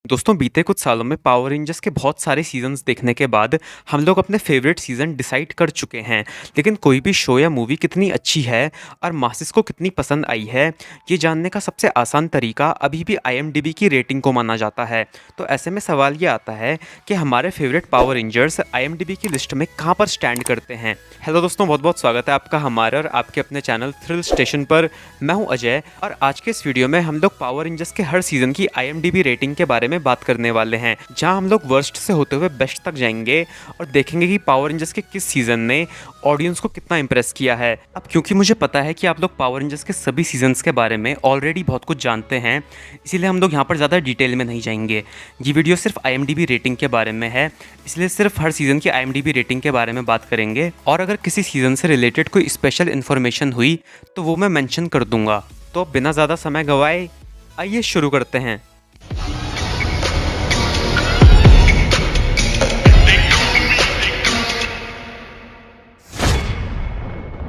दोस्तों बीते कुछ सालों में पावर रेंजर्स के बहुत सारे सीजन्स देखने के बाद हम लोग अपने फेवरेट सीज़न डिसाइड कर चुके हैं। लेकिन कोई भी शो या मूवी कितनी अच्छी है और मासेस को कितनी पसंद आई है, ये जानने का सबसे आसान तरीका अभी भी आईएमडीबी की रेटिंग को माना जाता है। तो ऐसे में सवाल ये आता है कि हमारे फेवरेट पावर रेंजर्स आईएमडीबी की लिस्ट में कहाँ पर स्टैंड करते हैं। हेलो दोस्तों, बहुत बहुत स्वागत है आपका हमारे और आपके अपने चैनल थ्रिल स्टेशन पर। मैं हूँ अजय और आज के इस वीडियो में हम लोग पावर रेंजर्स के हर सीज़न की आईएमडीबी रेटिंग के बारे में बात करने वाले हैं, जहां हम लोग वर्स्ट से होते हुए बेस्ट तक जाएंगे और देखेंगे कि पावर रेंजर्स के किस सीजन ने ऑडियंस को कितना इंप्रेस किया है। अब क्योंकि मुझे पता है कि आप लोग पावर रेंजर्स के सभी सीजन्स के बारे में ऑलरेडी बहुत कुछ जानते हैं, इसीलिए हम लोग यहाँ पर ज़्यादा डिटेल में नहीं जाएंगे। ये वीडियो सिर्फ आईएमडीबी रेटिंग के बारे में है, इसलिए सिर्फ हर सीज़न की आईएमडीबी रेटिंग के बारे में बात करेंगे और अगर किसी सीज़न से रिलेटेड कोई स्पेशल इन्फॉर्मेशन हुई तो वो मैं मेंशन कर दूंगा। तो बिना ज़्यादा समय गवाए आइए शुरू करते हैं।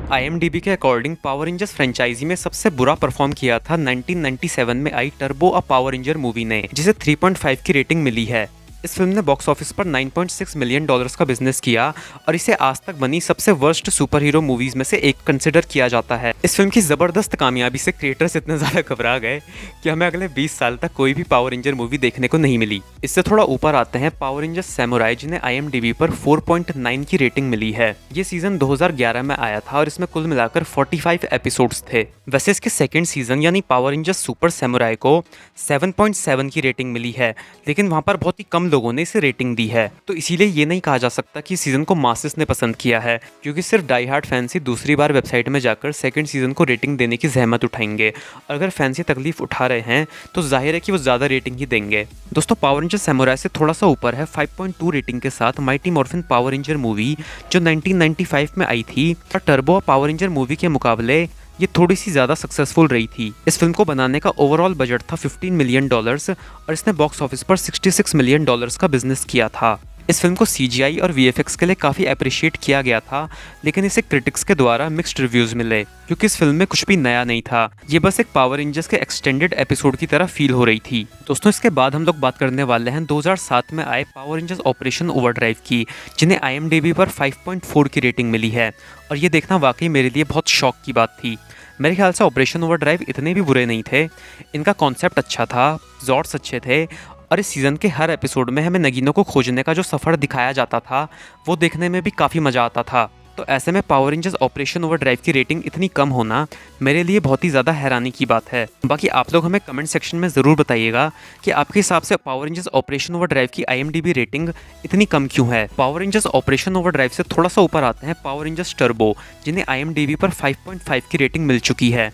आईएमडीबी के अकॉर्डिंग पावर रेंजर्स फ्रेंचाइजी में सबसे बुरा परफॉर्म किया था 1997 में आई turbo a power ranger movie ने, जिसे 3.5 की रेटिंग मिली है। इस फिल्म ने बॉक्स ऑफिस पर 9.6 मिलियन डॉलर्स का बिजनेस किया और इसे आज तक बनी सबसे वर्स्ट सुपर हीरो मूवीज में से एक कंसिडर किया जाता है। इस फिल्म की जबरदस्त कामयाबी से क्रिएटर्स इतने ज्यादा घबरा गए कि हमें अगले 20 साल तक कोई भी पावर रेंजर मूवी देखने को नहीं मिली। इससे थोड़ा ऊपर आते हैं पावर रेंजर सैमुराई, जिन्हें आईएमडीबी पर 4.9 की रेटिंग मिली है। ये सीजन 2011 में आया था और इसमें कुल मिलाकर 45 एपिसोड्स थे। वैसे इसके सेकेंड सीजन यानी पावर रेंजर सुपर सैमुराई को 7.7 की रेटिंग मिली है, लेकिन वहां पर बहुत ही कम लोगों ने इसे रेटिंग दी है। तो इसीलिए ये नहीं कहा जा सकता कि सीजन को मासेस ने पसंद किया है, क्योंकि सिर्फ डाई हार्ड फैंस ही दूसरी बार वेबसाइट में जाकर सेकंड सीजन को रेटिंग देने की जहमत उठाएंगे। और अगर फैंस ये तकलीफ उठा रहे हैं तो जाहिर है कि वो ज्यादा रेटिंग ही देंगे। दोस्तों पावर रेंजर सैमुराई से थोड़ा सा ऊपर है 5.2 रेटिंग के साथ mighty morphine power ranger movie, जो 1995 में आई थी और टर्बो पावर रेंजर मूवी के मुकाबले ये थोड़ी सी ज़्यादा सक्सेसफुल रही थी। इस फिल्म को बनाने का ओवरऑल बजट था 15 मिलियन डॉलर्स और इसने बॉक्स ऑफिस पर 66 मिलियन डॉलर्स का बिजनेस किया था। इस फिल्म को सीजीआई और वीएफएक्स के लिए काफ़ी अप्रिशिएट किया गया था, लेकिन इसे क्रिटिक्स के द्वारा मिक्स्ड रिव्यूज़ मिले, क्योंकि इस फिल्म में कुछ भी नया नहीं था। ये बस एक पावर रेंजर्स के एक्सटेंडेड एपिसोड की तरह फील हो रही थी। दोस्तों इसके बाद हम लोग बात करने वाले हैं 2007 में आए पावर रेंजर्स ऑपरेशन ओवरड्राइव की, जिन्हें आईएमडीबी पर 5.4 की रेटिंग मिली है। और ये देखना वाकई मेरे लिए बहुत शौक की बात थी। मेरे ख्याल से ऑपरेशन ओवरड्राइव इतने भी बुरे नहीं थे। इनका कॉन्सेप्ट अच्छा था, जॉर्ड्स अच्छे थे और इस सीज़न के हर एपिसोड में हमें नगीनों को खोजने का जो सफ़र दिखाया जाता था वो देखने में भी काफ़ी मज़ा आता था। तो ऐसे में पावर रेंजर्स ऑपरेशन ओवरड्राइव की रेटिंग इतनी कम होना मेरे लिए बहुत ही ज़्यादा हैरानी की बात है। बाकी आप लोग हमें कमेंट सेक्शन में ज़रूर बताइएगा कि आपके हिसाब से पावर रेंजर्स ऑपरेशन ओवरड्राइव की आईएमडीबी रेटिंग इतनी कम क्यों है। पावर रेंजर्स ऑपरेशन ओवरड्राइव से थोड़ा सा ऊपर आते हैं पावर रेंजर्स टर्बो, जिन्हें आईएमडीबी पर 5.5 की रेटिंग मिल चुकी है।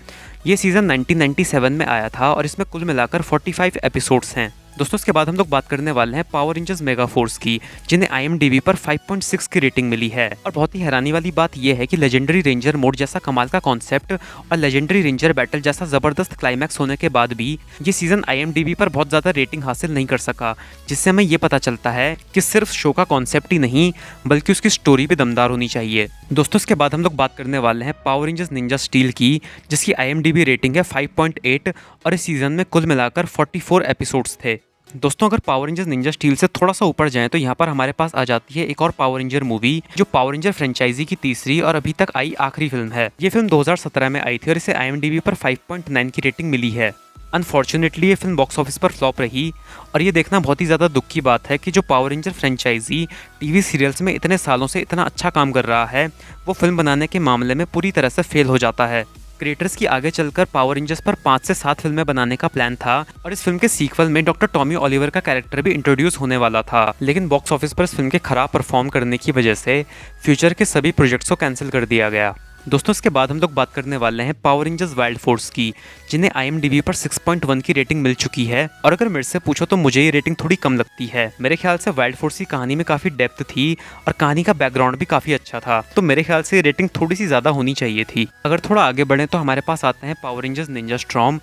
ये सीज़न 1997 में आया था और इसमें कुल मिलाकर 45 एपिसोड्स हैं। दोस्तों इसके बाद हम लोग बात करने वाले हैं पावर रेंजर्स मेगा फोर्स की, जिन्हें आईएमडीबी पर 5.6 की रेटिंग मिली है। और बहुत ही हैरानी वाली बात यह है कि लेजेंडरी रेंजर मोड जैसा कमाल का कॉन्सेप्ट और लेजेंडरी रेंजर बैटल जैसा जबरदस्त क्लाइमैक्स होने के बाद भी ये सीजन आईएमडीबी पर बहुत ज्यादा रेटिंग हासिल नहीं कर सका, जिससे हमें ये पता चलता है कि सिर्फ शो का कॉन्सेप्ट ही नहीं बल्कि उसकी स्टोरी भी दमदार होनी चाहिए। दोस्तों इसके बाद हम लोग बात करने वाले हैं पावर रेंजर्स निंजा स्टील की, जिसकी आईएमडीबी रेटिंग है 5.8 और इस सीजन में कुल मिलाकर 44 एपिसोड्स थे। दोस्तों अगर पावर रेंजर्स निंजा स्टील से थोड़ा सा ऊपर जाएं तो यहाँ पर हमारे पास आ जाती है एक और पावर रेंजर मूवी, जो पावर रेंजर फ्रेंचाइजी की तीसरी और अभी तक आई आखिरी फिल्म है। ये फिल्म 2017 में आई थी और इसे आईएमडीबी पर 5.9 की रेटिंग मिली है। अनफॉर्चुनेटली ये फिल्म बॉक्स ऑफिस पर फ्लॉप रही और ये देखना बहुत ही ज़्यादा दुख की बात है कि जो power ranger franchise TV serials में इतने सालों से इतना अच्छा काम कर रहा है, वो फिल्म बनाने के मामले में पूरी तरह से फेल हो जाता है। क्रिएटर्स की आगे चलकर पावर रेंजर्स पर 5 से 7 फिल्में बनाने का प्लान था और इस फिल्म के सीक्वल में डॉक्टर टॉमी ऑलिवर का कैरेक्टर भी इंट्रोड्यूस होने वाला था, लेकिन बॉक्स ऑफिस पर इस फिल्म के खराब परफॉर्म करने की वजह से फ्यूचर के सभी प्रोजेक्ट्स को कैंसिल कर दिया गया। दोस्तों इसके बाद हम लोग बात करने वाले हैं पावर रेंजर्स वाइल्ड फोर्स की, जिन्हें आईएमडीबी पर 6.1 की रेटिंग मिल चुकी है। और अगर मेरे से पूछो तो मुझे ये रेटिंग थोड़ी कम लगती है। मेरे ख्याल से वाइल्ड फोर्स की कहानी में काफी डेप्थ थी और कहानी का बैकग्राउंड भी काफी अच्छा था, तो मेरे ख्याल से ये रेटिंग थोड़ी सी ज्यादा होनी चाहिए थी। अगर थोड़ा आगे बढ़े तो हमारे पास आते हैं पावर रेंजर्स निंजा स्टॉर्म,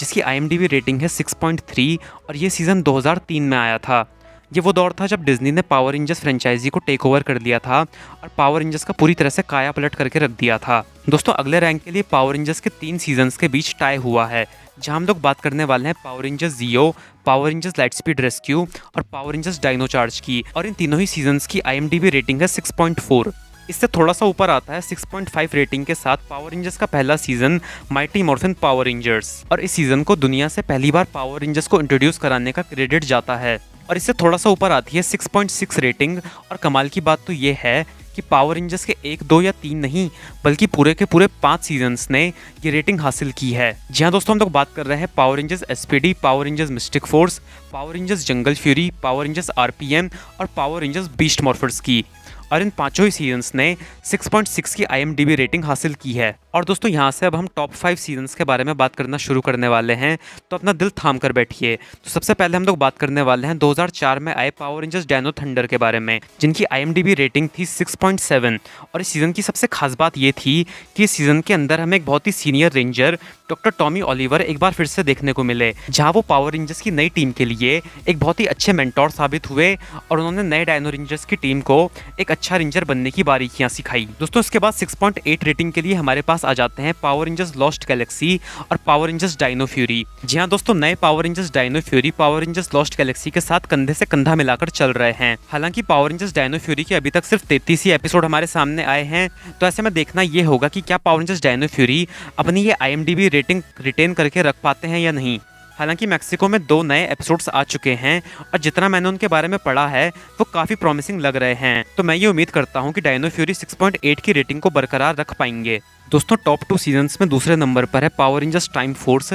जिसकी आईएमडीबी रेटिंग है 6.3 और ये सीजन 2003 में आया था। ये वो दौर था जब डिज्नी ने पावर रेंजर्स फ्रेंचाइजी को टेक ओवर कर लिया था और पावर रेंजर्स का पूरी तरह से काया पलट करके रख दिया था। दोस्तों अगले रैंक के लिए पावर रेंजर्स के 3 सीजन्स के बीच टाई हुआ है, जहां हम लोग बात करने वाले हैं power rangers Zeo, power rangers light speed rescue और पावर रेंजर्स डायनो चार्ज की। और इन तीनों ही सीजन्स की IMDb रेटिंग है 6.4। इससे थोड़ा सा ऊपर आता है 6.5 रेटिंग के साथ पावर रेंजर्स का पहला season mighty morphine power rangers. और इस सीजन को दुनिया से पहली बार पावर रेंजर्स को इंट्रोड्यूस कराने का क्रेडिट जाता है। और इससे थोड़ा सा ऊपर आती है 6.6 रेटिंग। और कमाल की बात तो ये है कि पावर रेंजर्स के 1, 2 या 3 नहीं बल्कि पूरे के पूरे 5 सीजन्स ने ये रेटिंग हासिल की है। जी हाँ दोस्तों, हम लोग बात कर रहे हैं power rangers SPD, power rangers Mystic Force, power rangers Jungle Fury, power rangers RPM और पावर रेंजर्स बीस्ट मॉर्फर्स की। और इन पांचों ही सीजन्स ने 6.6 की IMDb रेटिंग हासिल की है। और दोस्तों यहाँ से अब हम टॉप 5 सीजन्स के बारे में बात करना शुरू करने वाले हैं, तो अपना दिल थाम कर बैठिए। तो सबसे पहले हम लोग बात करने वाले हैं 2004 में आए पावर रेंजर्स डायनो थंडर के बारे में, जिनकी IMDb रेटिंग थी 6.7। और इस सीजन की सबसे खास बात ये थी कि इस सीजन के अंदर हमें एक बहुत ही senior ranger doctor Tommy Oliver एक बार फिर से देखने को मिले, जहां वो पावर रेंजर्स की नई टीम के लिए एक बहुत ही अच्छे मेंटोर साबित हुए और उन्होंने नए डायनो रेंजर्स की टीम को एक अच्छा रेंजर बनने की बारीकियां सिखाई। दोस्तों इसके बाद 6.8 रेटिंग के लिए हमारे पास आ जाते हैं पावर रेंजर्स लॉस्ट गैलेक्सी और पावर रेंजर्स डायनो फ्यूरी। जी हाँ दोस्तों, नए power rangers dino fury power rangers lost galaxy के साथ कंधे से कंधा मिलाकर चल रहे हैं। हालांकि पावर रेंजर्स डायनो फ्यूरी के अभी तक सिर्फ 33 ही एपिसोड हमारे सामने आए हैं, तो ऐसे में देखना ये होगा कि क्या पावर रेंजर्स डायनो फ्यूरी अपनी ये IMDb रेटिंग रिटेन करके रख पाते हैं या नहीं। हालांकि मैक्सिको में 2 नए एपिसोड्स आ चुके हैं और जितना मैंने उनके बारे में पढ़ा है वो काफ़ी प्रॉमिसिंग लग रहे हैं, तो मैं ये उम्मीद करता हूं कि डायनो फ्यूरी 6.8 की रेटिंग को बरकरार रख पाएंगे। दोस्तों टॉप 2 सीजन्स में दूसरे नंबर पर है पावर रेंजर्स टाइम फोर्स,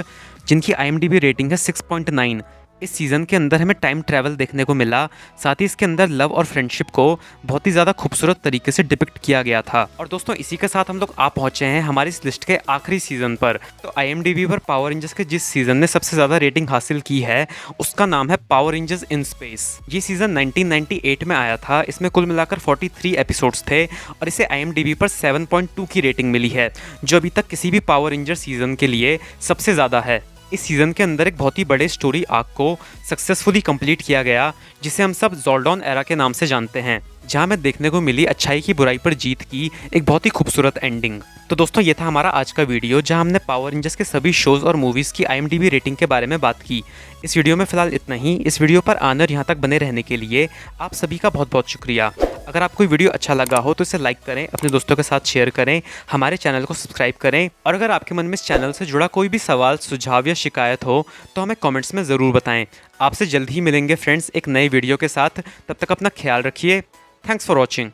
जिनकी IMDb रेटिंग है 6.9। इस सीज़न के अंदर हमें टाइम ट्रैवल देखने को मिला, साथ ही इसके अंदर लव और फ्रेंडशिप को बहुत ही ज़्यादा खूबसूरत तरीके से डिपिक्ट किया गया था। और दोस्तों इसी के साथ हम लोग आ पहुँचे हैं हमारी इस लिस्ट के आखिरी सीज़न पर। तो IMDb पर पावर रेंजर्स के जिस सीज़न ने सबसे ज़्यादा रेटिंग हासिल की है उसका नाम है पावर रेंजर्स इन स्पेस। ये सीज़न 1998 में आया था। इसमें कुल मिलाकर 43 एपिसोड्स थे और इसे IMDb पर 7.2 की रेटिंग मिली है, जो अभी तक किसी भी पावर रेंजर सीज़न के लिए सबसे ज़्यादा है। इस सीज़न के अंदर एक बहुत ही बड़े स्टोरी आर्क को सक्सेसफुली कंप्लीट किया गया, जिसे हम सब ज़ोल्डॉन एरा के नाम से जानते हैं, जहां में देखने को मिली अच्छाई की बुराई पर जीत की एक बहुत ही खूबसूरत एंडिंग। तो दोस्तों ये था हमारा आज का वीडियो, जहां हमने पावर रेंजर्स के सभी शोज़ और मूवीज़ की IMDb रेटिंग के बारे में बात की। इस वीडियो में फिलहाल इतना ही। इस वीडियो पर आने और यहाँ तक बने रहने के लिए आप सभी का बहुत बहुत शुक्रिया। अगर आपको वीडियो अच्छा लगा हो तो इसे लाइक करें, अपने दोस्तों के साथ शेयर करें, हमारे चैनल को सब्सक्राइब करें। और अगर आपके मन में इस चैनल से जुड़ा कोई भी सवाल, सुझाव या शिकायत हो तो हमें कमेंट्स में ज़रूर बताएं। आपसे जल्द ही मिलेंगे फ्रेंड्स एक नए वीडियो के साथ। तब तक अपना ख्याल रखिए। Thanks for watching.